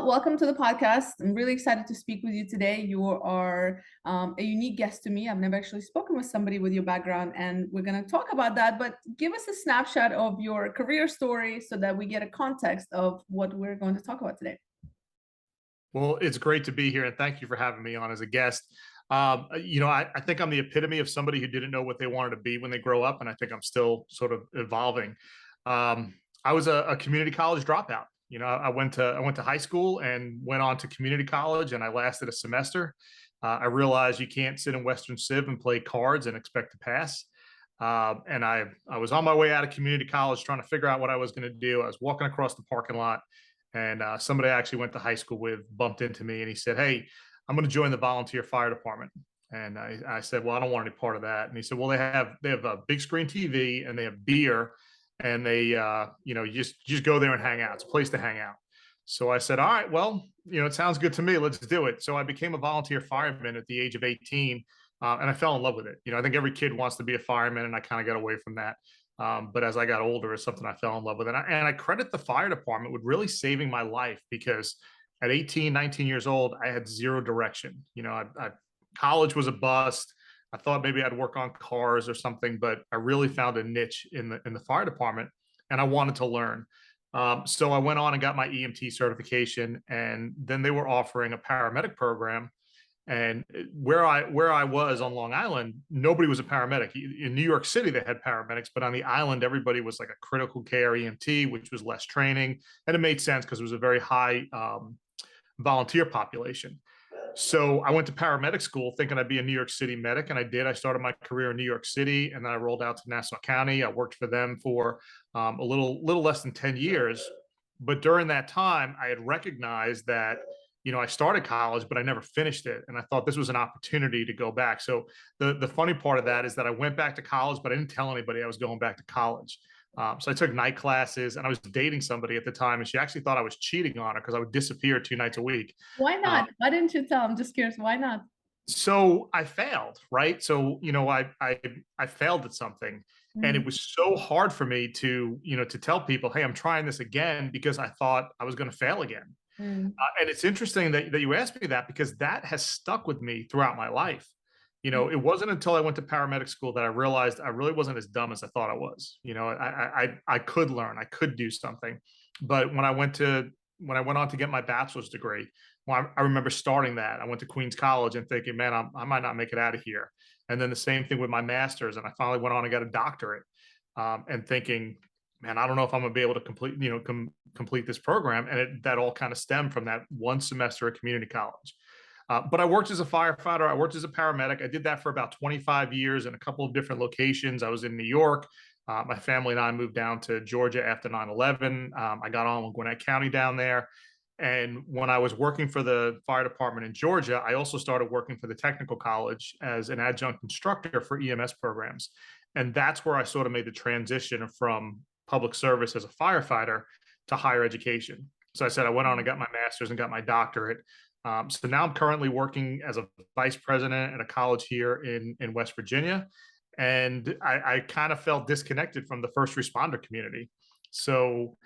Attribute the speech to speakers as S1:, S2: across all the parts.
S1: welcome to the podcast. I'm really excited to speak with you today. You are a unique guest to me. I've never actually spoken with somebody with your background, and we're going to talk about that. But give us a snapshot of your career story so that we get a context of what we're going to talk about today.
S2: Well, it's great to be here, and thank you for having me on as a guest. I think I'm the epitome of somebody who didn't know what they wanted to be when they grow up, and I think I'm still sort of evolving. I was a community college dropout. I went to high school and went on to community college, and I lasted a semester. I realized you can't sit in Western Civ and play cards and expect to pass. And I was on my way out of community college trying to figure out what I was going to do. I was walking across the parking lot, and somebody I actually went to high school with bumped into me, and he said, "Hey, I'm going to join the volunteer fire department." And I said, "Well, I don't want any part of that." And he said, "Well, they have a big screen TV, and they have beer, and they you just go there and hang out. It's a place to hang out." So I said, "All right, well, it sounds good to me. Let's do it." So I became a volunteer fireman at the age of 18, and I fell in love with it. I think every kid wants to be a fireman, and I kind of got away from that. But as I got older, it's something I fell in love with. And I credit the fire department with really saving my life, because at 18, 19 years old, I had zero direction. College was a bust. I thought maybe I'd work on cars or something, but I really found a niche in the fire department, and I wanted to learn. So I went on and got my EMT certification, and then they were offering a paramedic program. And where I was on Long Island, nobody was a paramedic. In New York City, they had paramedics, but on the island, everybody was like a critical care EMT, which was less training. And it made sense because it was a very high volunteer population. So I went to paramedic school thinking I'd be a New York City medic, and I did. I started my career in New York City, and then I rolled out to Nassau County. I worked for them for a little less than 10 years. But during that time, I had recognized that I started college, but I never finished it. And I thought this was an opportunity to go back. So the funny part of that is that I went back to college, but I didn't tell anybody I was going back to college. So I took night classes, and I was dating somebody at the time, and she actually thought I was cheating on her because I would disappear 2 nights a week.
S1: Why
S2: Um,
S1: not? Why didn't you tell? I'm just curious. Why not?
S2: so I failed, right? So, I failed at something, and
S1: Mm,
S2: it was so hard for me to tell people, "Hey, I'm trying this again," because I thought I was going to fail again.
S1: mm,
S2: And it's interesting that you asked me that, because that has stuck with me throughout my life.
S1: mm,
S2: It wasn't until I went to paramedic school that I realized I really wasn't as dumb as I thought I was. I could learn, I could do something. But when I went on to get my bachelor's degree, well, I remember starting that. I went to Queens College and thinking, man, I might not make it out of here. And then the same thing with my master's, and I finally went on and got a doctorate, and thinking, man, I don't know if I'm gonna be able to complete this program. And that all kind of stemmed from that one semester at community college. But I worked as a firefighter. I worked as a paramedic. I did that for about 25 years in a couple of different locations. I was in New York. My family and I moved down to Georgia after 9/11. I got on with Gwinnett County down there. And when I was working for the fire department in Georgia, I also started working for the technical college as an adjunct instructor for EMS programs. And that's where I sort of made the transition from public service as a firefighter to higher education. So I said I went on and got my master's and got my doctorate. So now I'm currently working as a vice president at a college here in West Virginia. And I kind of felt disconnected from the first responder community. So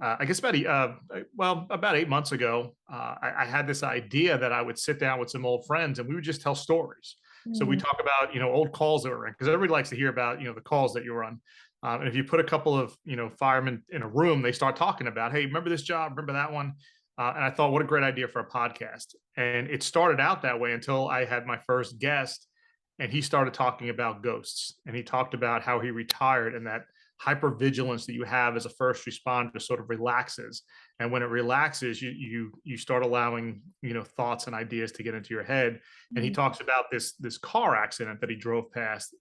S2: I guess about 8 months ago, I had this idea that I would sit down with some old friends, and we would just tell stories. So we
S1: mm,
S2: talk about, old calls that we're in, because everybody likes to hear about, the calls that you run. And if you put a couple of, firemen in a room, they start talking about, "Hey, remember this job? Remember that one?" And I thought, what a great idea for a podcast. And it started out that way until I had my first guest, and he started talking about ghosts. And he talked about how he retired, and that hypervigilance that you have as a first responder sort of relaxes. And when it relaxes, you start allowing, thoughts and ideas to get into your head. And he
S1: mm,
S2: talks about this car accident that he drove past.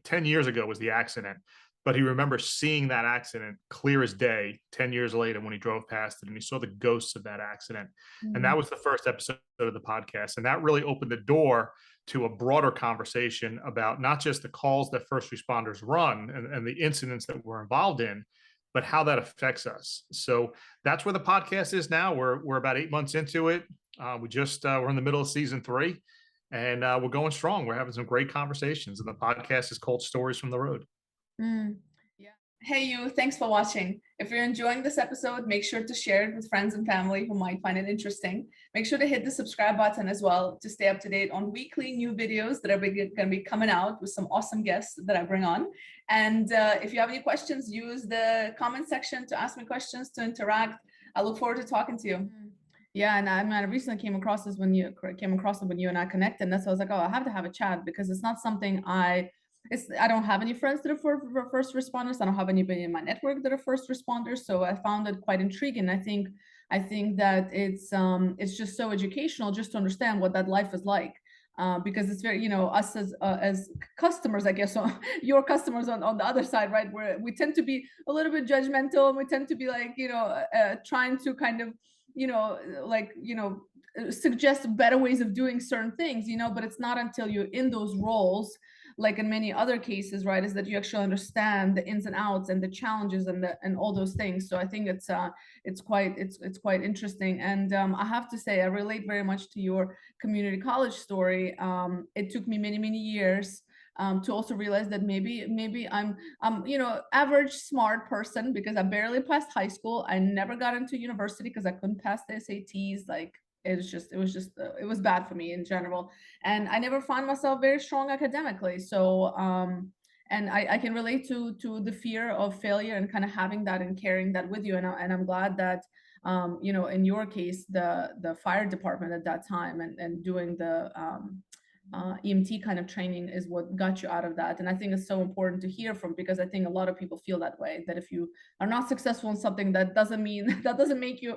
S2: 10 years ago was the accident, but he remembers seeing that accident clear as day 10 years later when he drove past it, and he saw the ghosts of that accident. And
S1: mm,
S2: that was the first episode of the podcast. And that really opened the door to a broader conversation about not just the calls that first responders run and the incidents that we're involved in, but how that affects us. So that's where the podcast is now. We're about 8 months into it. We're in the middle of season 3, and we're going strong. We're having some great conversations, and the podcast is called Stories from the Road.
S1: mm. Yeah. Hey you, thanks for watching. If you're enjoying this episode, make sure to share it with friends and family who might find it interesting. Make sure to hit the subscribe button as well to stay up to date on weekly new videos that are going to be coming out with some awesome guests that I bring on. And if you have any questions, use the comment section to ask me questions, to interact. I look forward to talking to you. Yeah, and I recently came across this when you and I connected. And that's why I was like, oh, I have to have a chat because it's not something I don't have any friends that are for first responders. I don't have anybody in my network that are first responders. So I found it quite intriguing. I think that it's just so educational just to understand what that life is like. Because it's very, us as customers, I guess, your customers on the other side, right? Where we tend to be a little bit judgmental, and we tend to be like, trying to kind of, suggest better ways of doing certain things, but it's not until you're in those roles, like in many other cases, right, is that you actually understand the ins and outs and the challenges and all those things. So I think it's quite interesting. And I have to say I relate very much to your community college story. It took me many years to also realize that maybe I'm average smart person because I barely passed high school. I never got into university because I couldn't pass the SATs. Like it was bad for me in general, and I never found myself very strong academically. So and I can relate to the fear of failure and kind of having that and carrying that with you. And I'm glad that in your case, the fire department at that time and doing the EMT kind of training is what got you out of that. And I think it's so important to hear from, because I think a lot of people feel that way, that if you are not successful in something, that doesn't mean that doesn't make you,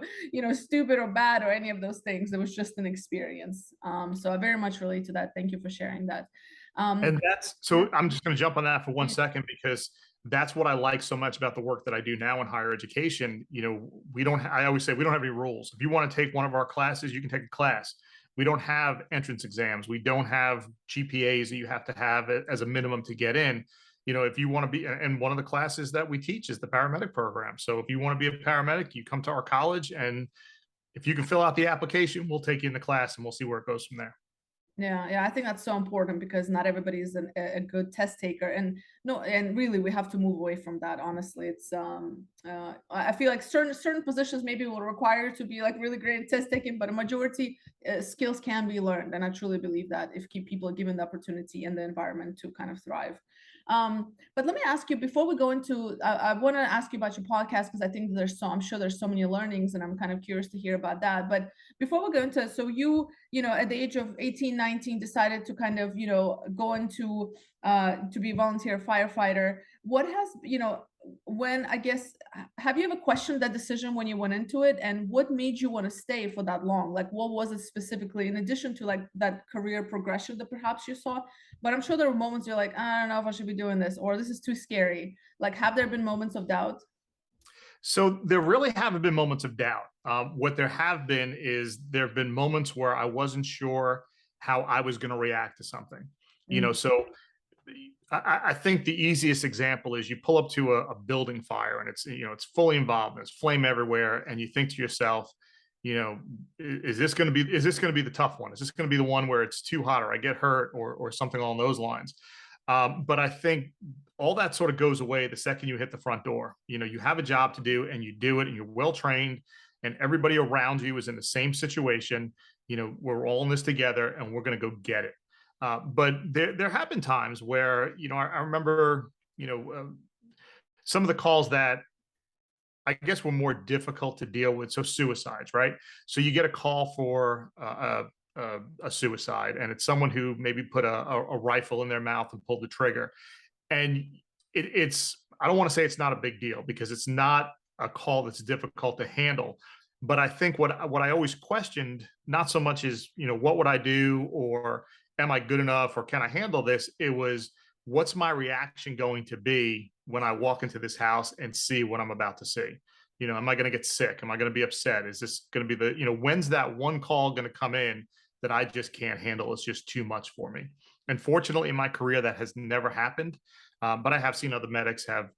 S1: stupid or bad or any of those things. It was just an experience. So I very much relate to that. Thank you for sharing that.
S2: And that's so I'm just going to jump on that for 1 second, because that's what I like so much about the work that I do now in higher education. I always say we don't have any rules. If you want to take one of our classes, you can take a class. We don't have entrance exams. We don't have GPAs that you have to have as a minimum to get in. If you want to be, and one of the classes that we teach is the paramedic program. So if you want to be a paramedic, you come to our college, and if you can fill out the application, we'll take you in the class and we'll see where it goes from there.
S1: Yeah, I think that's so important, because not everybody is a good test taker, and no, and really we have to move away from that. Honestly, it's I feel like certain positions maybe will require you to be like really great at test taking, but a majority skills can be learned, and I truly believe that if people are given the opportunity and the environment to kind of thrive. But let me ask you, before we go into, I want to ask you about your podcast, because I think I'm sure there's so many learnings, and I'm kind of curious to hear about that. But before we go into, so at the age of 18, 19, decided to kind of, go into to be a volunteer firefighter. What has, when, I guess, have you ever questioned that decision when you went into it, and what made you want to stay for that long? Like, what was it specifically, in addition to like that career progression that perhaps you saw? But I'm sure there were moments you're like, I don't know if I should be doing this, or this is too scary. Like, have there been moments of doubt?
S2: So there really haven't been moments of doubt. What there have been is there have been moments where I wasn't sure how I was going to react to something.
S1: Mm.
S2: So I think the easiest example is you pull up to a building fire, and it's fully involved, and there's flame everywhere, and you think to yourself, is this going to be the tough one? Is this going to be the one where it's too hot, or I get hurt, or something along those lines? But I think all that sort of goes away the second you hit the front door. You have a job to do, and you do it, and you're well trained, and everybody around you is in the same situation. We're all in this together, and we're going to go get it. But there have been times where, I remember, some of the calls that I guess were more difficult to deal with. So suicides, right? So you get a call for a suicide, and it's someone who maybe put a rifle in their mouth and pulled the trigger. And it's, I don't want to say it's not a big deal, because it's not a call that's difficult to handle. But I think what I always questioned, not so much is, what would I do, or am I good enough, or can I handle this? It was, what's my reaction going to be when I walk into this house and see what I'm about to see? Am I going to get sick? Am I going to be upset? Is this going to be when's that one call going to come in that I just can't handle? It's just too much for me. And fortunately, in my career, that has never happened. But I have seen other medics have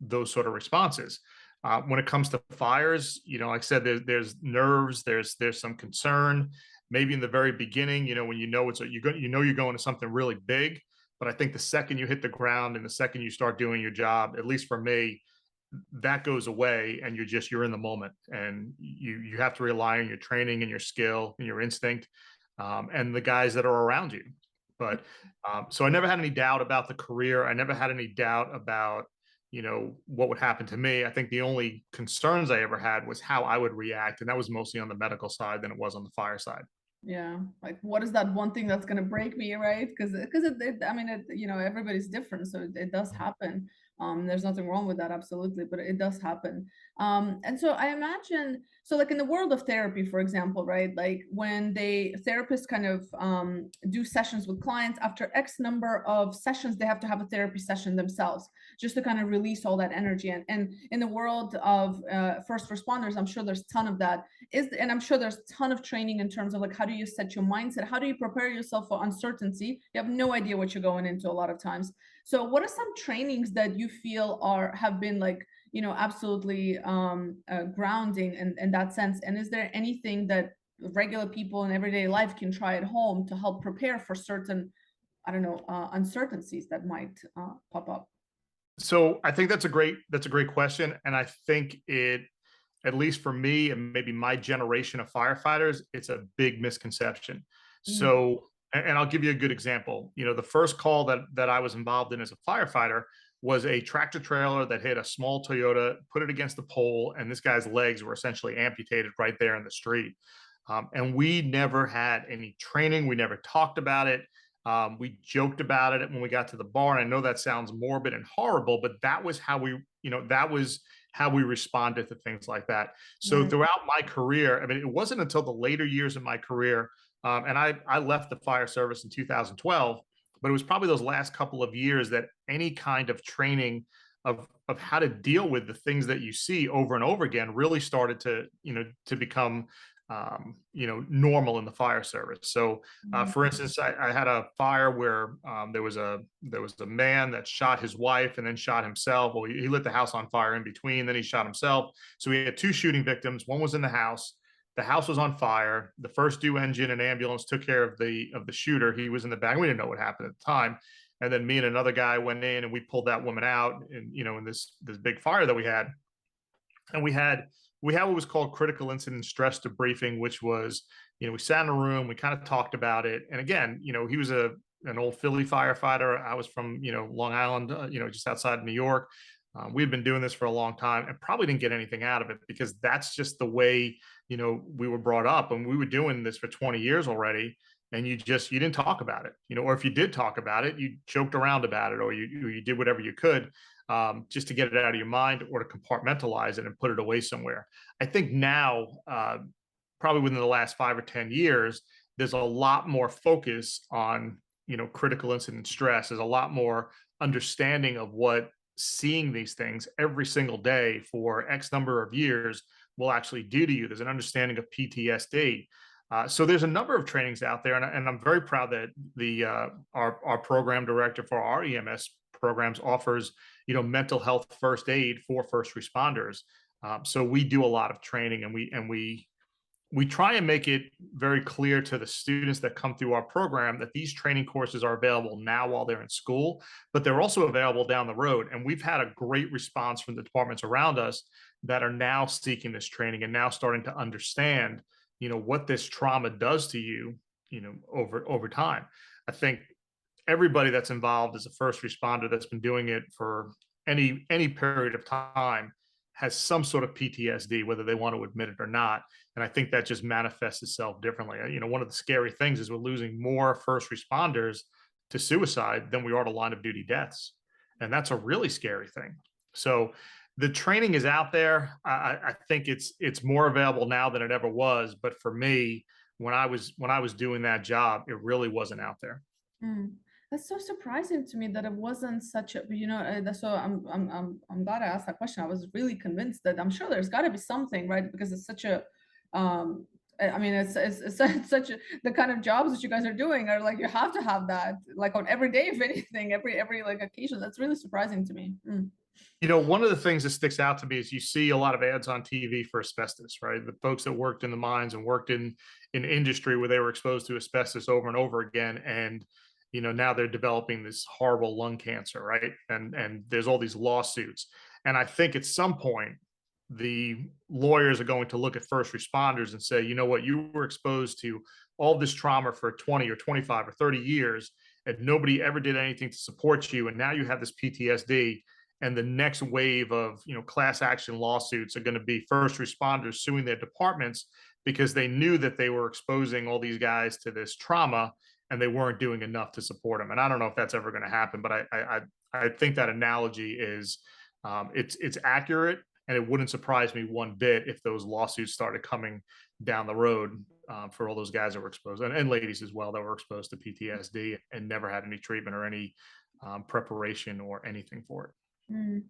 S2: those sort of responses. When it comes to fires, like I said, there's nerves, there's some concern. Maybe in the very beginning, when you're going to something really big, But I think the second you hit the ground and the second you start doing your job, at least for me, that goes away and you're in the moment, and you have to rely on your training and your skill and your instinct, and the guys that are around you. But so I never had any doubt about the career. I never had any doubt about, what would happen to me. I think the only concerns I ever had was how I would react, and that was mostly on the medical side than it was on the fire side.
S1: Yeah, like what is that one thing that's gonna break me, right? Because I mean, everybody's different, so it does happen. There's nothing wrong with that, absolutely, but it does happen. And so I imagine, so like in the world of therapy, for example, right? Like when therapists kind of do sessions with clients, after X number of sessions, they have to have a therapy session themselves, just to kind of release all that energy. And in the world of first responders, I'm sure there's a ton of that. And I'm sure there's a ton of training in terms of like, how do you set your mindset? How do you prepare yourself for uncertainty? You have no idea what you're going into a lot of times. So what are some trainings that you feel have been like, absolutely grounding in that sense? And is there anything that regular people in everyday life can try at home to help prepare for certain, I don't know, uncertainties that might pop up?
S2: So I think that's a great question, and I think it, at least for me and maybe my generation of firefighters, it's a big misconception.
S1: Mm,
S2: So, and I'll give you a good example. The first call that I was involved in as a firefighter was a tractor trailer that hit a small Toyota, put it against the pole, and this guy's legs were essentially amputated right there in the street. And we never had any training. We never talked about it. We joked about it when we got to the bar. And I know that sounds morbid and horrible, but that was how we responded to things like that. So
S1: right.
S2: throughout my career, I mean, it wasn't until the later years of my career, and I left the fire service in 2012, but it was probably those last couple of years that any kind of training of how to deal with the things that you see over and over again really started to become normal in the fire service. So,
S1: Mhm.
S2: for instance, I had a fire where there was a man that shot his wife and then shot himself. Well, he lit the house on fire in between, then he shot himself. So we had two shooting victims. One was in the house. The house was on fire. The first due engine and ambulance took care of the shooter. He was in the back. We didn't know what happened at the time. And then me and another guy went in and we pulled that woman out, and in this big fire that we had. And we had what was called critical incident stress debriefing, which was, we sat in a room, we kind of talked about it. And again, he was an old Philly firefighter. I was from, Long Island, just outside of New York. We had been doing this for a long time and probably didn't get anything out of it because that's just the way, we were brought up, and we were doing this for 20 years already. And you didn't talk about it, or if you did talk about it, you joked around about it, or you did whatever you could, just to get it out of your mind or to compartmentalize it and put it away somewhere. I think now, probably within the last 5 or 10 years, there's a lot more focus on, critical incident stress. There's a lot more understanding of what seeing these things every single day for X number of years will actually do to you. There's an understanding of PTSD. So there's a number of trainings out there, and I'm very proud that our program director for our EMS programs offers mental health first aid for first responders. So we do a lot of training, and we try and make it very clear to the students that come through our program that these training courses are available now while they're in school, but they're also available down the road. And we've had a great response from the departments around us that are now seeking this training and now starting to understand, what this trauma does to you, over time. I think everybody that's involved as a first responder that's been doing it for any period of time has some sort of PTSD, whether they want to admit it or not. And I think that just manifests itself differently. One of the scary things is we're losing more first responders to suicide than we are to line of duty deaths. And that's a really scary thing. So the training is out there. I think it's more available now than it ever was. But for me, when I was doing that job, it really wasn't out there.
S1: Mm. That's so surprising to me that it wasn't such a, that's so I'm glad I asked that question. I was really convinced that I'm sure there's got to be something, right? Because it's such a, I mean, it's such a, the kind of jobs that you guys are doing are like, you have to have that like on every day, if anything, every like occasion. That's really surprising to me. Mm.
S2: One of the things that sticks out to me is you see a lot of ads on TV for asbestos, right? The folks that worked in the mines and worked in industry where they were exposed to asbestos over and over again. And now they're developing this horrible lung cancer, right? And there's all these lawsuits. And I think at some point, the lawyers are going to look at first responders and say, you know what, you were exposed to all this trauma for 20 or 25 or 30 years, and nobody ever did anything to support you. And now you have this PTSD. And the next wave of class action lawsuits are going to be first responders suing their departments because they knew that they were exposing all these guys to this trauma and they weren't doing enough to support them. And I don't know if that's ever going to happen, but I think that analogy is it's accurate, and it wouldn't surprise me one bit if those lawsuits started coming down the road for all those guys that were exposed, and ladies as well, that were exposed to PTSD and never had any treatment or any preparation or anything for it.
S1: Mm.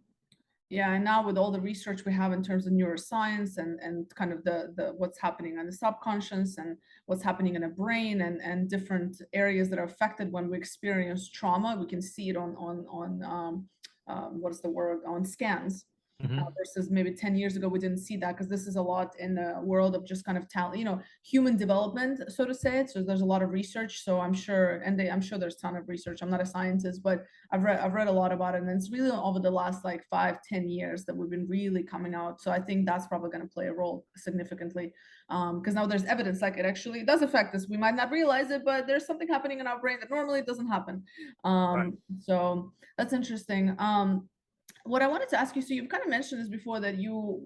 S1: Yeah, and now with all the research we have in terms of neuroscience and kind of the what's happening on the subconscious and what's happening in the brain and different areas that are affected when we experience trauma, we can see it on what's the word, on scans.
S2: Mhm.
S1: Versus maybe 10 years ago, we didn't see that because this is a lot in the world of just kind of talent, human development, so to say. So there's a lot of research. So I'm sure, I'm sure there's a ton of research. I'm not a scientist, but I've read a lot about it. And it's really over the last like 5-10 years that we've been really coming out. So I think that's probably going to play a role significantly. Because now there's evidence like it actually does affect us. We might not realize it, but there's something happening in our brain that normally doesn't happen.
S2: Right.
S1: So that's interesting. What I wanted to ask you, so you've kind of mentioned this before, that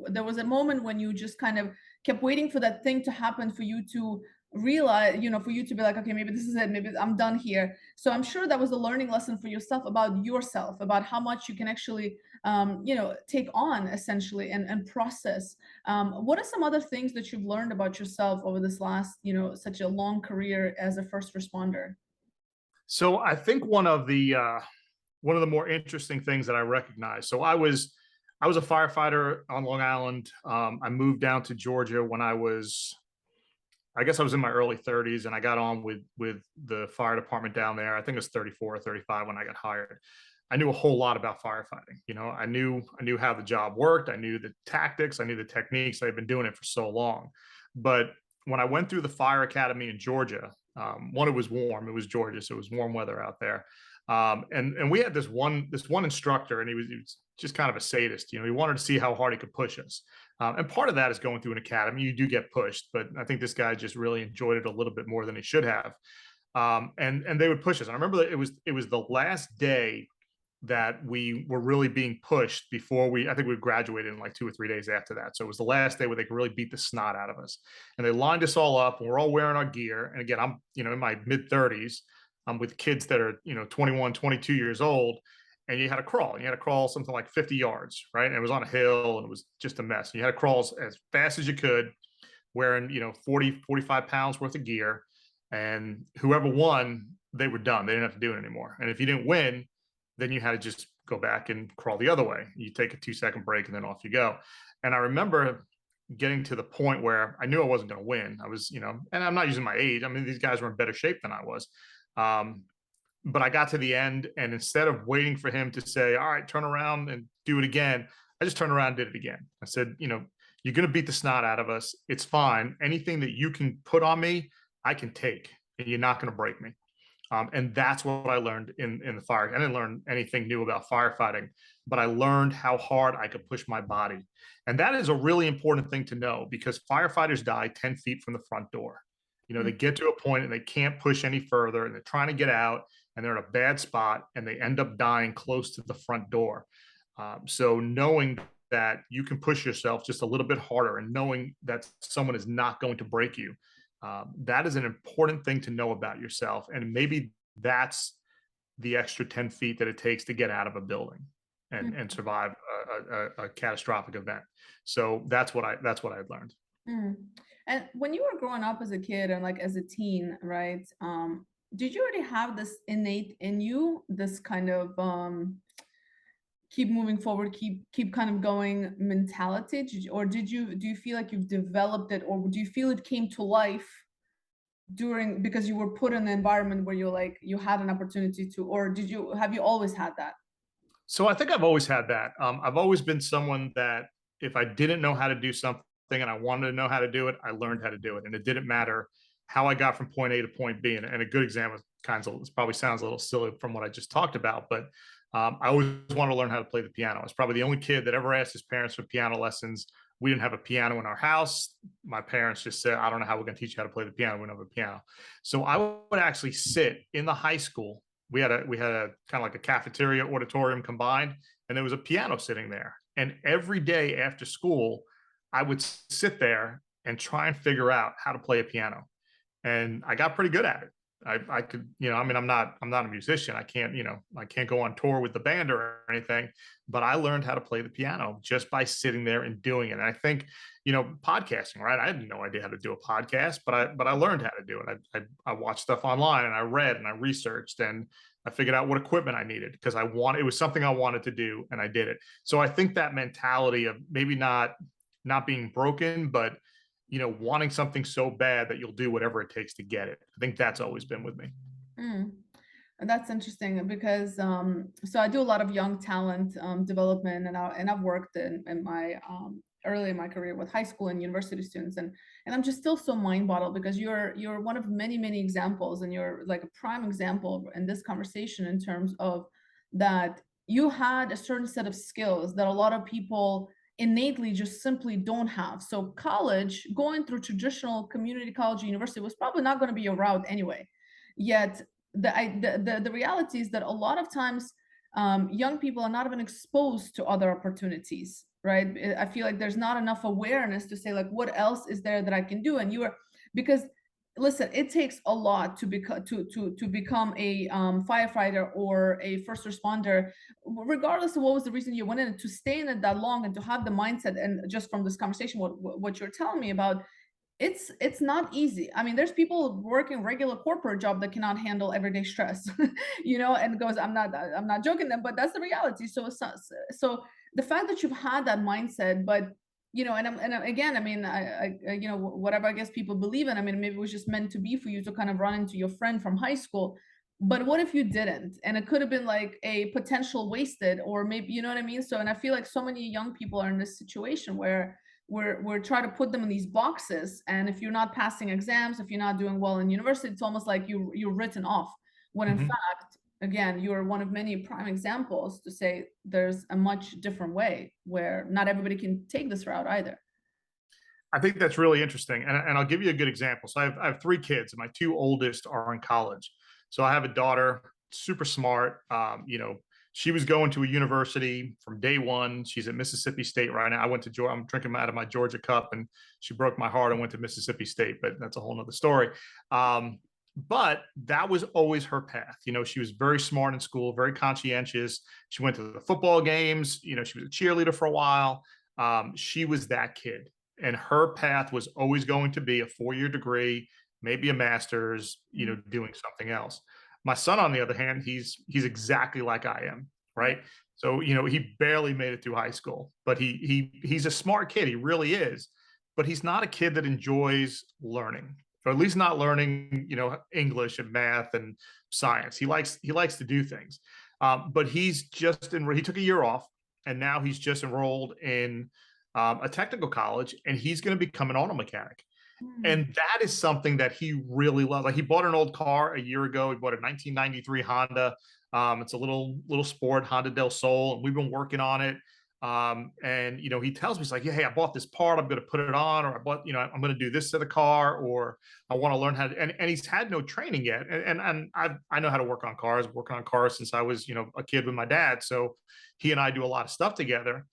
S1: there was a moment when you just kind of kept waiting for that thing to happen for you to realize, for you to be like, okay, maybe this is it, maybe I'm done here. So I'm sure that was a learning lesson for yourself, about how much you can actually, take on essentially and process. What are some other things that you've learned about yourself over this last, such a long career as a first responder?
S2: So I think one of the more interesting things that I recognize. So I was a firefighter on Long Island. I moved down to Georgia when I guess I was in my early 30s, and I got on with the fire department down there. I think it was 34 or 35 when I got hired. I knew a whole lot about firefighting. I knew how the job worked. I knew the tactics. I knew the techniques. I've been doing it for so long. But when I went through the fire academy in Georgia, one, it was warm. It was Georgia, so it was warm weather out there. And we had this one instructor, and he was just kind of a sadist. He wanted to see how hard he could push us. And part of that is going through an academy. You do get pushed, but I think this guy just really enjoyed it a little bit more than he should have. And they would push us. And I remember that it was the last day that we were really being pushed before I think we graduated in like 2 or 3 days after that. So it was the last day where they could really beat the snot out of us. And they lined us all up, and we're all wearing our gear. And again, I'm, in my mid 30s. I'm with kids that are, 21, 22 years old. And you had to crawl, and you had to crawl something like 50 yards, right? And it was on a hill, and it was just a mess. And you had to crawl as fast as you could, wearing, 40, 45 pounds worth of gear. And whoever won, they were done. They didn't have to do it anymore. And if you didn't win, then you had to just go back and crawl the other way. You take a 2-second break, and then off you go. And I remember getting to the point where I knew I wasn't going to win. I was, and I'm not using my age. I mean, these guys were in better shape than I was. But I got to the end, and instead of waiting for him to say, all right, turn around and do it again, I just turned around and did it again. I said, you're going to beat the snot out of us. It's fine. Anything that you can put on me, I can take, and you're not going to break me. And that's what I learned in the fire. I didn't learn anything new about firefighting, but I learned how hard I could push my body. And that is a really important thing to know, because firefighters die 10 feet from the front door. They get to a point and they can't push any further, and they're trying to get out, and they're in a bad spot, and they end up dying close to the front door. So knowing that you can push yourself just a little bit harder, and knowing that someone is not going to break you, that is an important thing to know about yourself. And maybe that's the extra 10 feet that it takes to get out of a building and survive a catastrophic event. So that's what I've learned.
S1: Mm. And when you were growing up as a kid and like as a teen, right? Did you already have this innate in you, this kind of keep moving forward, keep kind of going mentality? Or do you feel like you've developed it, or do you feel it came to life because you were put in an environment where you had an opportunity to, or have you always had that?
S2: So I think I've always had that. I've always been someone that if I didn't know how to do something and I wanted to know how to do it, I learned how to do it. And it didn't matter how I got from point A to point B. And a good example, this probably sounds a little silly from what I just talked about, but I always wanted to learn how to play the piano. I was probably the only kid that ever asked his parents for piano lessons. We didn't have a piano in our house. My parents just said, I don't know how we're going to teach you how to play the piano. We don't have a piano. So I would actually sit in the high school. We had a kind of like a cafeteria auditorium combined, and there was a piano sitting there. And every day after school, I would sit there and try and figure out how to play a piano. And I got pretty good at it. I could, I mean, I'm not a musician. I can't go on tour with the band or anything, but I learned how to play the piano just by sitting there and doing it. And I think, podcasting, right? I had no idea how to do a podcast, but I learned how to do it. I watched stuff online, and I read and I researched, and I figured out what equipment I needed because it was something I wanted to do, and I did it. So I think that mentality of maybe not being broken, but wanting something so bad that you'll do whatever it takes to get it. I think that's always been with me.
S1: Mm. And that's interesting because so I do a lot of young talent development, and I've worked in my early in my career with high school and university students, and I'm just still so mind boggled because you're one of many examples, and you're like a prime example in this conversation in terms of that you had a certain set of skills that a lot of people innately just simply don't have. So college, going through traditional community college or university was probably not going to be your route anyway. Yet the reality is that a lot of times young people are not even exposed to other opportunities, right? I feel like there's not enough awareness to say like, what else is there that I can do? And because listen, it takes a lot to become a firefighter or a first responder, regardless of what was the reason you went in, to stay in it that long and to have the mindset. And just from this conversation, what you're telling me about, it's not easy. I mean, there's people working regular corporate job that cannot handle everyday stress, and goes, I'm not joking them, but that's the reality. So the fact that you've had that mindset, but again, I mean, whatever I guess people believe in, I mean, maybe it was just meant to be for you to kind of run into your friend from high school. But what if you didn't? And it could have been like a potential wasted, or maybe, you know what I mean? So, and I feel like so many young people are in this situation where we're trying to put them in these boxes, and if you're not passing exams, if you're not doing well in university, it's almost like you're written off, when in
S2: Mhm.
S1: fact, again, you're one of many prime examples to say there's a much different way where not everybody can take this route either.
S2: I think that's really interesting. And I'll give you a good example. So I have three kids, and my two oldest are in college. So I have a daughter, super smart. She was going to a university from day one. She's at Mississippi State right now. I went to Georgia. I'm drinking out of my Georgia cup, and she broke my heart and went to Mississippi State, but that's a whole nother story. But that was always her path. She was very smart in school, very conscientious. She went to the football games. She was a cheerleader for a while. She was that kid, and her path was always going to be a 4-year degree, maybe a master's, doing something else. My son, on the other hand, he's exactly like I am, right? So, he barely made it through high school, but he's a smart kid. He really is, but he's not a kid that enjoys learning, or at least not learning, English and math and science. He likes to do things, but he took a year off, and now he's just enrolled in a technical college, and he's going to become an auto mechanic.
S1: Mm.
S2: And that is something that he really loves. Like, he bought an old car a year ago. He bought a 1993 Honda. It's a little sport, Honda del Sol, and we've been working on it. And he tells me, he's like, yeah, hey, I bought this part. I'm going to put it on, or I'm going to do this to the car, or I want to learn how to. And he's had no training yet. And I know how to work on cars. Working on cars since I was a kid with my dad. So he and I do a lot of stuff together.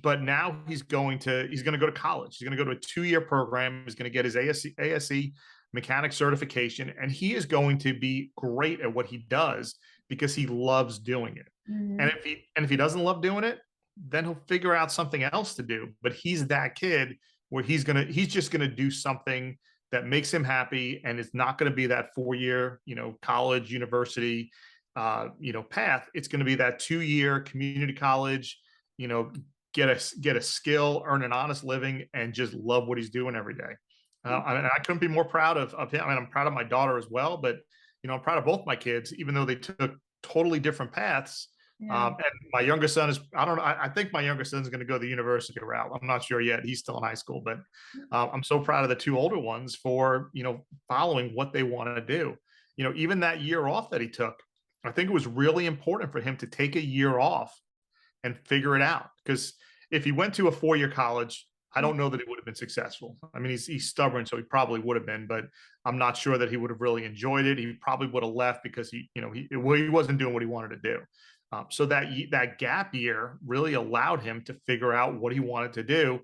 S2: But now he's going to go to college. He's going to go to a 2-year program. He's going to get his ASE mechanic certification, and he is going to be great at what he does because he loves doing it. And
S1: Mhm.
S2: if he doesn't love doing it, then he'll figure out something else to do. But he's that kid where he's just gonna do something that makes him happy, and it's not going to be that 4-year, college, university, path. It's going to be that 2-year community college, you know, get a skill, earn an honest living, and just love what he's doing every day. I couldn't be more proud of him. I mean, I'm proud of my daughter as well, but I'm proud of both my kids, even though they took totally different paths.
S1: Yeah.
S2: And my younger son is, I don't know, I think my younger son's going to go the university route. I'm not sure yet. He's still in high school, but I'm so proud of the two older ones for, following what they want to do. Even that year off that he took, I think it was really important for him to take a year off and figure it out. Because if he went to a 4-year college, I don't know that he would have been successful. I mean, he's stubborn, so he probably would have been, but I'm not sure that he would have really enjoyed it. He probably would have left because he wasn't doing what he wanted to do. So that gap year really allowed him to figure out what he wanted to do,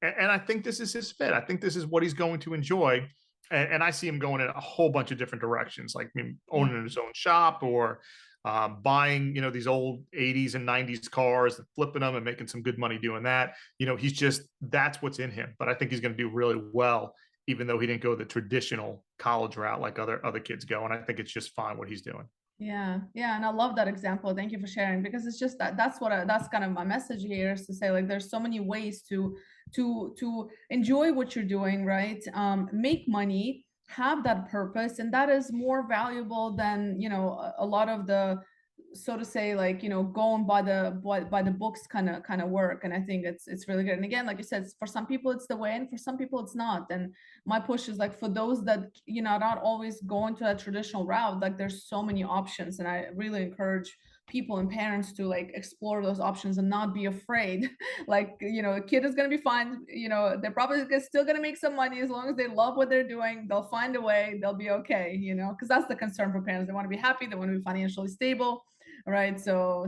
S2: and I think this is his fit. I think this is what he's going to enjoy, and I see him going in a whole bunch of different directions, like
S1: Yeah.
S2: owning his own shop or buying these old 80s and 90s cars and flipping them and making some good money doing that. He's just, that's what's in him. But I think he's going to do really well, even though he didn't go the traditional college route like other kids go. And I think it's just fine what he's doing.
S1: Yeah, yeah, and I love that example. Thank you for sharing, because it's just that's kind of my message here, is to say, like, there's so many ways to enjoy what you're doing, right? Make money, have that purpose, and that is more valuable than, a lot of the, so to say, like, going by the books kind of work. And I think it's really good. And again, like you said, for some people it's the way, and for some people it's not. And my push is, like, for those that, not always going to that traditional route, like, there's so many options. And I really encourage people and parents to, like, explore those options and not be afraid. Like, a kid is going to be fine. They're probably still going to make some money. As long as they love what they're doing, they'll find a way, they'll be okay, because that's the concern for parents. They want to be happy, they want to be financially stable, right? So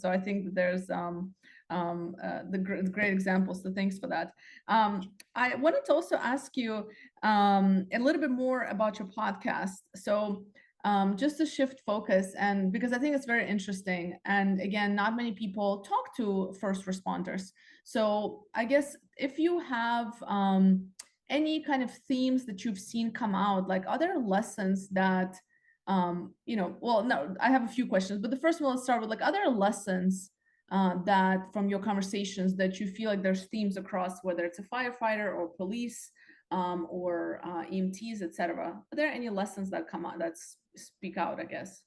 S1: I think that there's the great examples. So thanks for that. I wanted to also ask you a little bit more about your podcast. So just to shift focus, and because I think it's very interesting, and again, not many people talk to first responders. So I guess if you have any kind of themes that you've seen come out, like, are there lessons that well, no, I have a few questions, but the first one, let's start with, like, other lessons that from your conversations that you feel like there's themes across, whether it's a firefighter or police, or EMTs, etc. Are there any lessons that come out that speak out, I guess?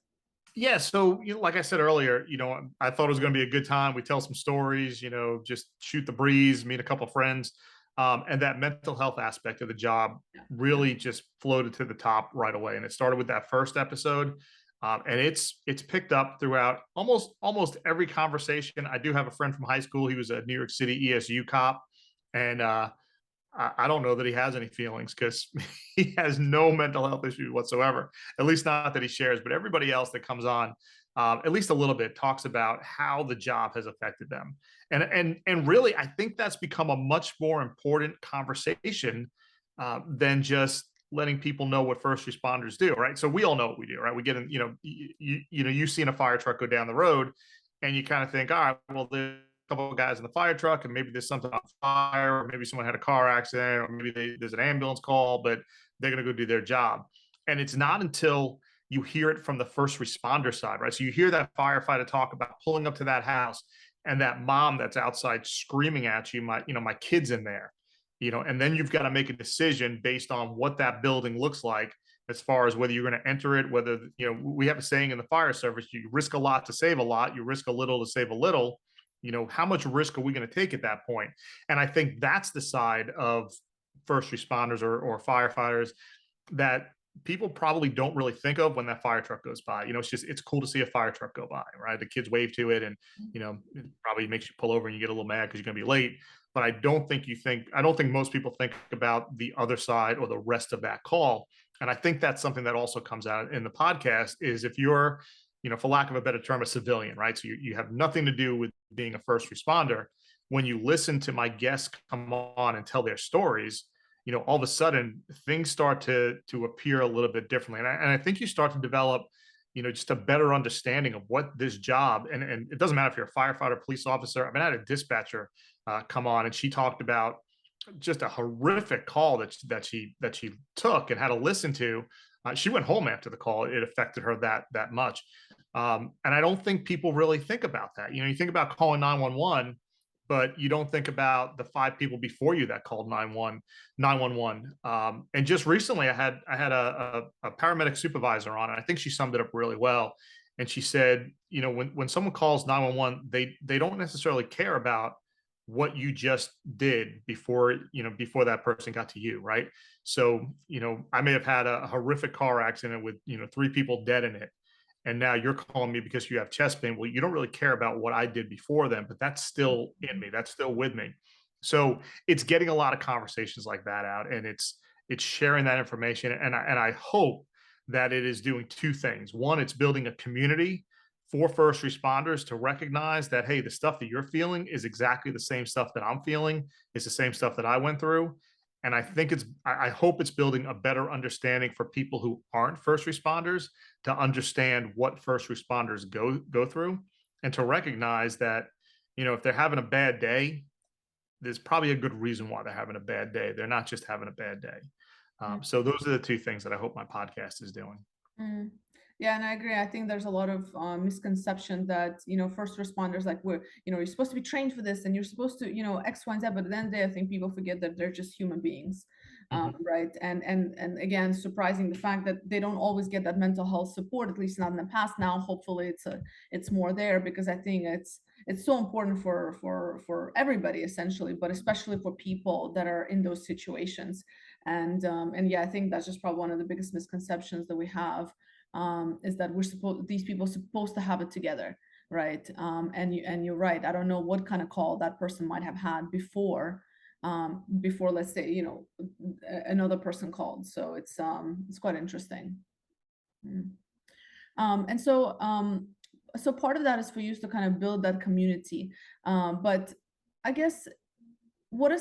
S2: Yeah. So, like I said earlier, I thought it was going to be a good time. We tell some stories, just shoot the breeze, meet a couple friends. And that mental health aspect of the job
S1: Yeah, yeah,
S2: really just floated to the top right away. And it started with that first episode. And it's picked up throughout almost every conversation. I do have a friend from high school. He was a New York City ESU cop. And I don't know that he has any feelings, because he has no mental health issues whatsoever, at least not that he shares. But everybody else that comes on, at least a little bit, talks about how the job has affected them. And really, I think that's become a much more important conversation than just letting people know what first responders do, right? So we all know what we do, right? We get in, you've seen a fire truck go down the road, and you kind of think, all right, well, there's a couple of guys in the fire truck, and maybe there's something on fire, or maybe someone had a car accident, or maybe there's an ambulance call, but they're going to go do their job. And it's not until you hear it from the first responder side, right? So you hear that firefighter talk about pulling up to that house, and that mom that's outside screaming at you, my kid's in there, and then you've got to make a decision based on what that building looks like, as far as whether you're going to enter it, whether, we have a saying in the fire service: you risk a lot to save a lot, you risk a little to save a little. How much risk are we going to take at that point? And I think that's the side of first responders or firefighters that people probably don't really think of when that fire truck goes by. It's cool to see a fire truck go by, right? The kids wave to it, and it probably makes you pull over and you get a little mad because you're going to be late. But I don't think most people think about the other side or the rest of that call. And I think that's something that also comes out in the podcast, is if you're, for lack of a better term, a civilian, right? So you have nothing to do with being a first responder. When you listen to my guests come on and tell their stories, all of a sudden things start to appear a little bit differently. And I think you start to develop, just a better understanding of what this job, and it doesn't matter if you're a firefighter, police officer. I mean, I had a dispatcher come on, and she talked about just a horrific call that she took and had to listen to. She went home after the call. It affected her that much. And I don't think people really think about that. You think about calling 911, but you don't think about the 5 people before you that called 911. And just recently, I had a paramedic supervisor on, and I think she summed it up really well. And she said, when someone calls 911, they don't necessarily care about what you just did before that person got to you, right? So, I may have had a horrific car accident with, 3 people dead in it. And now you're calling me because you have chest pain. Well, you don't really care about what I did before then, but that's still in me. That's still with me. So it's getting a lot of conversations like that out, and it's sharing that information. And I hope that it is doing 2 things. One, it's building a community for first responders to recognize that, hey, the stuff that you're feeling is exactly the same stuff that I'm feeling. It's the same stuff that I went through. And I hope it's building a better understanding for people who aren't first responders to understand what first responders go through, and to recognize that, if they're having a bad day, there's probably a good reason why they're having a bad day. They're not just having a bad day. So those are the 2 things that I hope my podcast is doing.
S1: Mm. Yeah, and I agree. I think there's a lot of misconception that, first responders, like, you're supposed to be trained for this and you're supposed to, X, Y, and Z. But at the end of the day, I think people forget that they're just human beings,
S2: Mhm.
S1: right? And again, surprising the fact that they don't always get that mental health support, at least not in the past. Now, hopefully, it's more there, because I think it's so important for everybody essentially, but especially for people that are in those situations. And yeah, I think that's just probably one of the biggest misconceptions that we have, is that these people are supposed to have it together, right? And you're right. I don't know what kind of call that person might have had before, let's say, another person called. So it's quite interesting. Mm. And so part of that is for you to kind of build that community. But I guess, what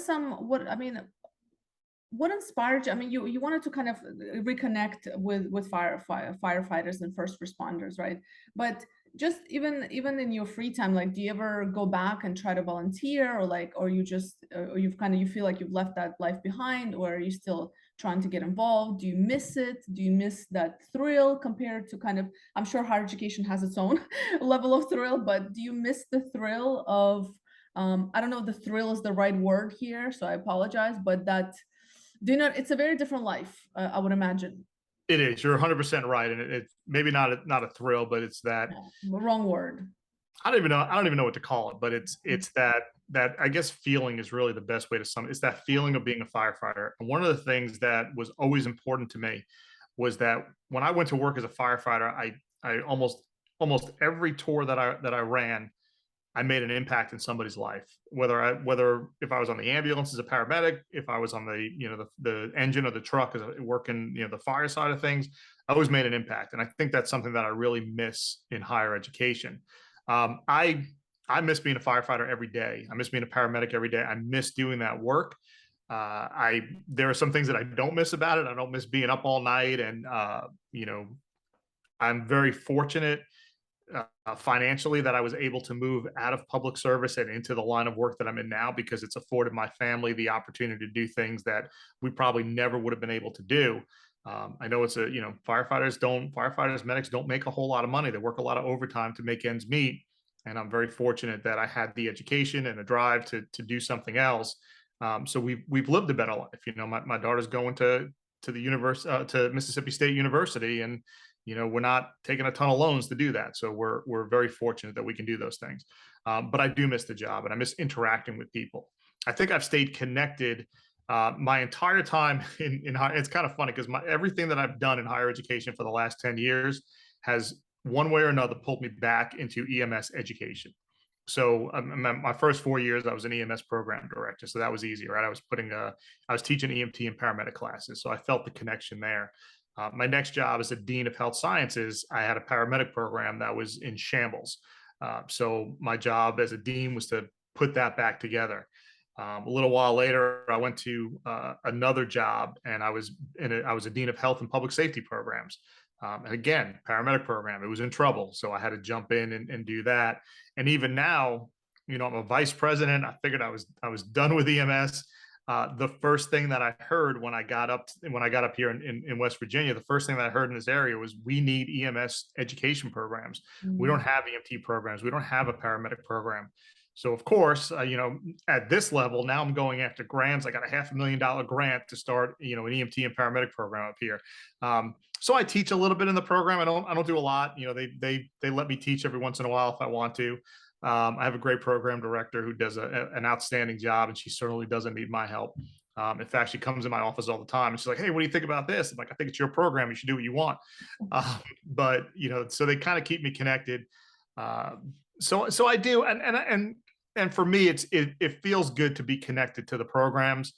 S1: inspired you? I mean, you wanted to kind of reconnect with firefighters and first responders, right? But just even in your free time, like, do you ever go back and try to volunteer, or you feel like you've left that life behind, or are you still trying to get involved? Do you miss it? Do you miss that thrill compared to kind of, I'm sure higher education has its own level of thrill, but do you miss the thrill of, I don't know if the thrill is the right word here, so I apologize, but it's a very different life, I would imagine.
S2: It is. You're 100% right, and it's maybe not a thrill, but it's that.
S1: Yeah, wrong word.
S2: I don't even know what to call it, but it's that I guess feeling is really the best way to sum it. It's that feeling of being a firefighter. And one of the things that was always important to me was that when I went to work as a firefighter, I almost every tour that I ran, I made an impact in somebody's life. Whether if I was on the ambulance as a paramedic, if I was on the engine of the truck as working the fire side of things, I always made an impact. And I think that's something that I really miss in higher education. Um, I I miss being a firefighter every day. I miss being a paramedic every day. I miss doing that work. I There are some things that I don't miss about it. I don't miss being up all night, and I'm very fortunate financially that I was able to move out of public service and into the line of work that I'm in now, because it's afforded my family the opportunity to do things that we probably never would have been able to do. I know firefighters, medics don't make a whole lot of money. They work a lot of overtime to make ends meet. And I'm very fortunate that I had the education and the drive to do something else. So we've lived a better life. My daughter's going to the to Mississippi State University, and we're not taking a ton of loans to do that. So we're very fortunate that we can do those things. But I do miss the job, and I miss interacting with people. I think I've stayed connected my entire time in high. It's kind of funny because everything that I've done in higher education for the last 10 years has one way or another pulled me back into EMS education. So my first 4 years, I was an EMS program director, so that was easy, right? I was teaching EMT and paramedic classes, so I felt the connection there. My next job as a dean of health sciences, I had a paramedic program that was in shambles. So my job as a dean was to put that back together. A little while later, I went to another job, and I was a dean of health and public safety programs. And again, paramedic program, it was in trouble, so I had to jump in and do that. And even now, I'm a vice president. I figured I was done with EMS. The first thing that I heard when I got up here in West Virginia, the first thing that I heard in this area was, we need EMS education programs. We don't
S1: Mm.
S2: have EMT programs. We don't have a paramedic program. So of course, at this level now, I'm going after grants. I got a $500,000 grant to start, an EMT and paramedic program up here. So I teach a little bit in the program. I don't do a lot. They let me teach every once in a while if I want to. I have a great program director who does an outstanding job, and she certainly doesn't need my help. In fact, she comes in my office all the time, and she's like, "Hey, what do you think about this?" I'm like, "I think it's your program. You should do what you want." But so they kind of keep me connected. So I do, and for me, it feels good to be connected to the programs,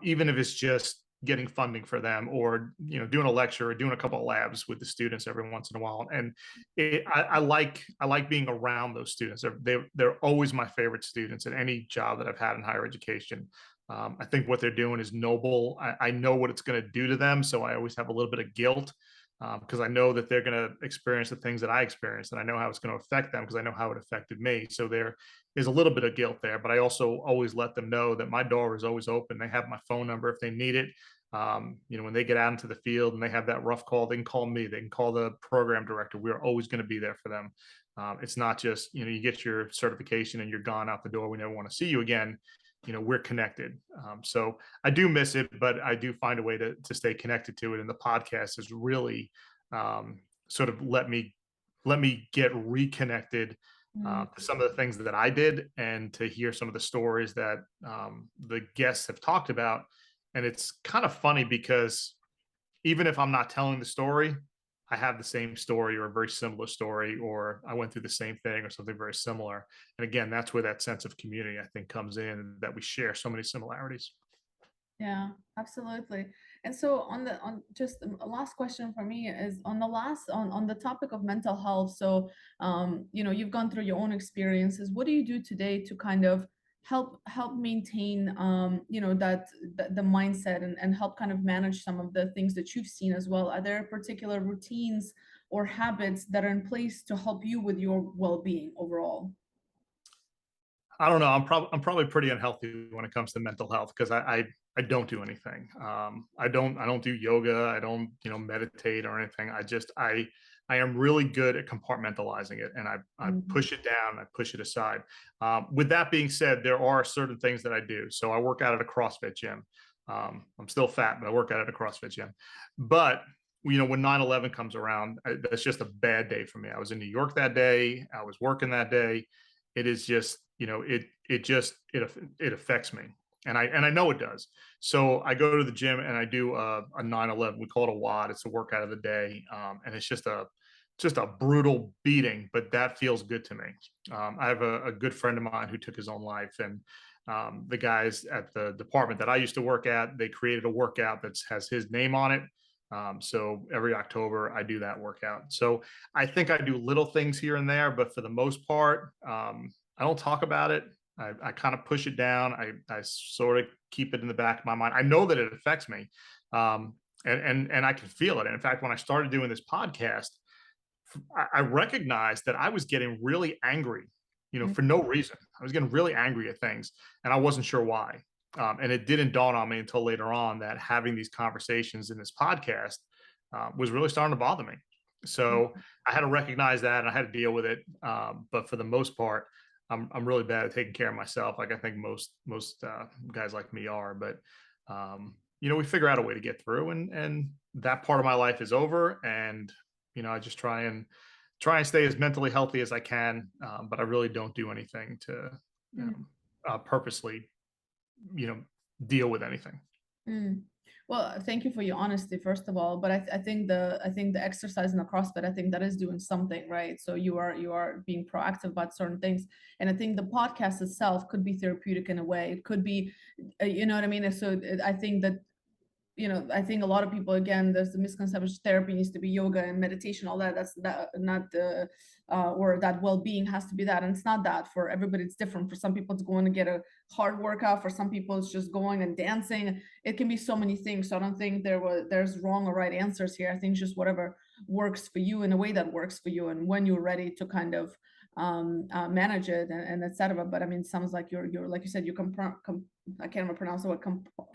S2: even if it's just getting funding for them, or doing a lecture or doing a couple of labs with the students every once in a while. And I like being around those students. They're always my favorite students at any job that I've had in higher education. I think what they're doing is noble. I know what it's going to do to them, so I always have a little bit of guilt, because I know that they're going to experience the things that I experienced, and I know how it's going to affect them because I know how it affected me. So there is a little bit of guilt there, but I also always let them know that my door is always open. They have my phone number if they need it. When they get out into the field and they have that rough call, they can call me. They can call the program director. We're always going to be there for them. It's not just you get your certification and you're gone out the door. We never want to see you again. We're connected. So I do miss it, but I do find a way to stay connected to it. And the podcast has really sort of let me get reconnected to some of the things that I did, and to hear some of the stories that the guests have talked about. And it's kind of funny because even if I'm not telling the story, I have the same story or a very similar story, or I went through the same thing or something very similar. And again, that's where that sense of community, I think, comes in, that we share so many similarities.
S1: Yeah, absolutely. And so on just a last question for me is on the topic of mental health. So you've gone through your own experiences. What do you do today to kind of help maintain that the mindset, and help kind of manage some of the things that you've seen as well? Are there particular routines or habits that are in place to help you with your well-being overall?
S2: I don't know. I'm probably pretty unhealthy when it comes to mental health, because I don't do anything. I don't do yoga. I don't meditate or anything. I am really good at compartmentalizing it, and I
S1: Mhm.
S2: push it down. I push it aside. With that being said, there are certain things that I do. So I work out at a CrossFit gym. I'm still fat, but I work out at a CrossFit gym. But when 9/11 comes around, that's just a bad day for me. I was in New York that day. I was working that day. It is just it affects me, and I know it does. So I go to the gym and I do a 9/11. We call it a WOD. It's a workout of the day, and it's just a brutal beating, but that feels good to me. I have a good friend of mine who took his own life, and the guys at the department that I used to work at, they created a workout that has his name on it. So every October I do that workout. So I think I do little things here and there, but for the most part, I don't talk about it. I kind of push it down. I sort of keep it in the back of my mind. I know that it affects me, and I can feel it. And in fact, when I started doing this podcast, I recognized that I was getting really angry, for no reason. I was getting really angry at things, and I wasn't sure why. And it didn't dawn on me until later on that having these conversations in this podcast was really starting to bother me. So I had to recognize that, and I had to deal with it. But for the most part, I'm really bad at taking care of myself. Like I think most guys like me are. But we figure out a way to get through, and that part of my life is over. And I just try and stay as mentally healthy as I can. But I really don't do anything to purposely you know, deal with anything.
S1: Mm. Well, thank you for your honesty, first of all. But I think the exercise and the CrossFit, I think that is doing something, right? So you are being proactive about certain things, and I think the podcast itself could be therapeutic in a way. It could be, you know what I mean. And so I think that I think a lot of people, again, there's the misconception therapy needs to be yoga and meditation, all that. That's not the, or that well-being has to be that. And it's not that. For everybody, it's different. For some people, it's going to get a hard workout. For some people, it's just going and dancing. It can be so many things. So I don't think there's wrong or right answers here. I think just whatever works for you in a way that works for you, and when you're ready to kind of manage it, and etc. But I mean, it sounds like you're like you said, I can't even pronounce the word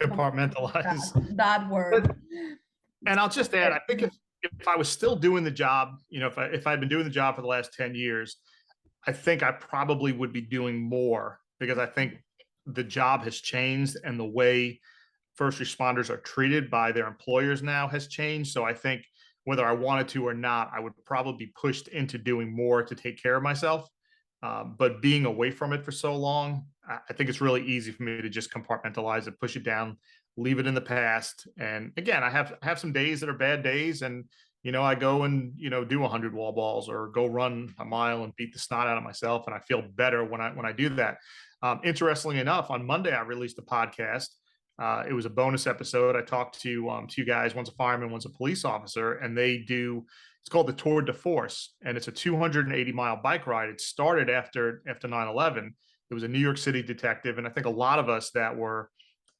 S2: Compartmentalize.
S1: that
S2: But-
S1: word.
S2: and I'll just add, I think if I was still doing the job, if I'd been doing the job for the last 10 years, I think I probably would be doing more, because I think the job has changed, and the way first responders are treated by their employers now has changed. So I think whether I wanted to or not, I would probably be pushed into doing more to take care of myself. But being away from it for so long, I think it's really easy for me to just compartmentalize it, push it down, leave it in the past. And again, I have some days that are bad days, and I go and do 100 wall balls or go run a mile and beat the snot out of myself, and I feel better when I do that. Interestingly enough, on Monday I released a podcast. It was a bonus episode. I talked to two guys, one's a fireman, one's a police officer, and they do. It's called the Tour de Force, and it's a 280-mile bike ride. It started after 9/11. It was a New York City detective, and I think a lot of us that were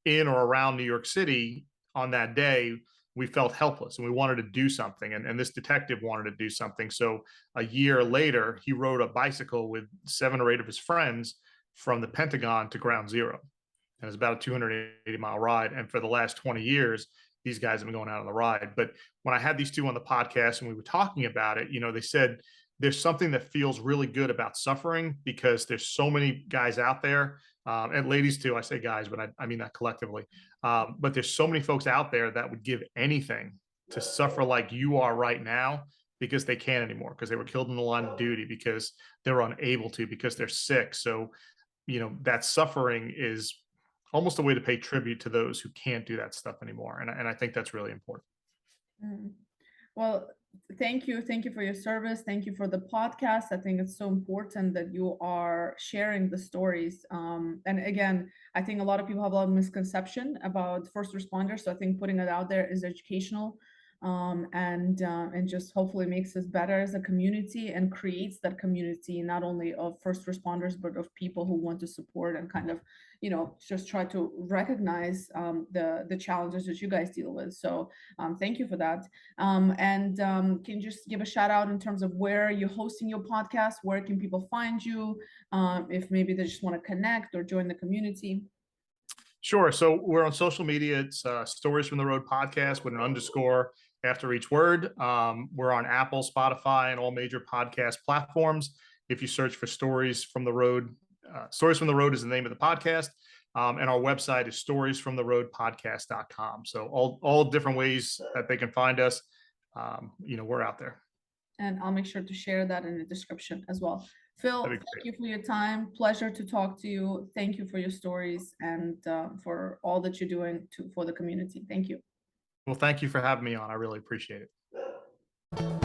S2: in or around New York City on that day, we felt helpless and we wanted to do something. And this detective wanted to do something. So a year later, he rode a bicycle with 7 or 8 of his friends from the Pentagon to Ground Zero. And it's about a 280-mile ride. And for the last 20 years, these guys have been going out on the ride. But when I had these two on the podcast and we were talking about it, they said there's something that feels really good about suffering because there's so many guys out there, and ladies too. I say guys, but I mean that collectively. But there's so many folks out there that would give anything to suffer like you are right now because they can't anymore, because they were killed in the line of duty, because they're unable to, because they're sick. So, that suffering is almost a way to pay tribute to those who can't do that stuff anymore. And I think that's really important.
S1: Mm. Well, thank you. Thank you for your service. Thank you for the podcast. I think it's so important that you are sharing the stories. And again, I think a lot of people have a lot of misconception about first responders. So I think putting it out there is educational, and just hopefully makes us better as a community and creates that community not only of first responders but of people who want to support and kind of just try to recognize the challenges that you guys deal with. So thank you for that. Can you just give a shout out in terms of where you're hosting your podcast? Where can people find you if maybe they just want to connect or join the community?
S2: Sure. So we're on social media. It's Stories from the Road podcast with an underscore after each word. We're on Apple, Spotify, and all major podcast platforms. If you search for Stories from the Road, Stories from the Road is the name of the podcast. And our website is storiesfromtheroadpodcast.com. So all different ways that they can find us. We're out there.
S1: And I'll make sure to share that in the description as well. Phil, thank you for your time. Pleasure to talk to you. Thank you for your stories and for all that you're doing for the community. Thank you.
S2: Well, thank you for having me on. I really appreciate it.